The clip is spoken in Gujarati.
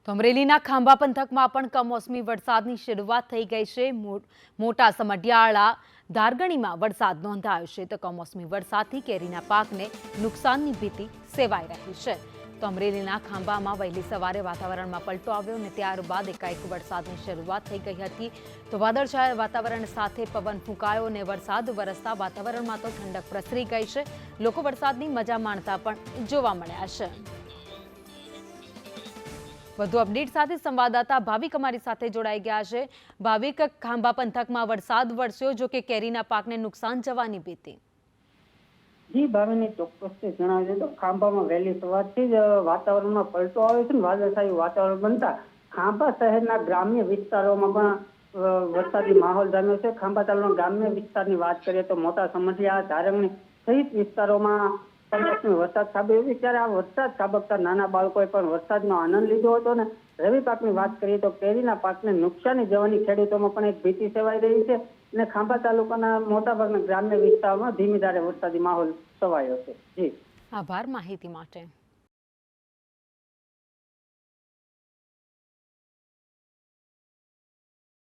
તો અમરેલીના ખાંભા પંથકમાં પણ કમોસમી વરસાદની શરૂઆત થઈ ગઈ છે। મોટા સમઢિયાળા ધારગણીમાં વરસાદ નોંધાયો છે તો કમોસમી વરસાદથી કેરીના પાકને નુકસાનની ભીતિ સેવાઈ રહી છે। તો અમરેલીના ખાંભામાં વહેલી સવારે વાતાવરણમાં પલટો આવ્યો અને ત્યારબાદ એકાએક વરસાદની શરૂઆત થઈ ગઈ હતી। તો વાદળછાયા વાતાવરણ સાથે પવન ફૂંકાયો અને વરસાદ વરસતા વાતાવરણમાં તો ઠંડક પ્રસરી ગઈ છે। લોકો વરસાદની મજા માણતા પણ જોવા મળ્યા છે। વધુ અપડેટ સાથે સંવાદદાતા ભાવિક અમારી સાથે જોડાઈ ગયા છે। ભાવિક, ખાંભા પંથકમાં વરસાદ વરસ્યો, જો કે કેરીના પાકને નુકસાન જવાની ભીતિ। જી ભાવિની ચોક્કસથી જણાવી દઉં તો ખાંભામાં વહેલી સવારથી જ વાતાવરણમાં પલટો આવ્યો છે ને વાદળછાયું વાતાવરણ બનતા ખાંભા શહેરના ગ્રામ્ય વિસ્તારોમાં પણ વરસાદી માહોલ જામ્યો છે। ખાંભા તાલુકાના ગ્રામ્ય વિસ્તારની વાત કરીએ તો મોટા સમઢિયા, ધારંગણી સહિત વિસ્તારોમાં વરસાદ ખાબક્યો છે। ત્યારે આ વરસાદ ખાબકતા નાના બાળકોએ પણ વરસાદનો આનંદ લીધો હતો ને રવિ પાકની વાત કરીએ તો કેરીના પાકને નુકસાની જવાની ખેડૂતોમાં પણ એક ભીતિ સેવાઈ રહી છે અને ખાંભા તાલુકાના મોટાભાગના ગ્રામ્ય વિસ્તારોમાં ધીમી ધારે વરસાદી માહોલ છવાયો છે। જી, આભાર માહિતી માટે।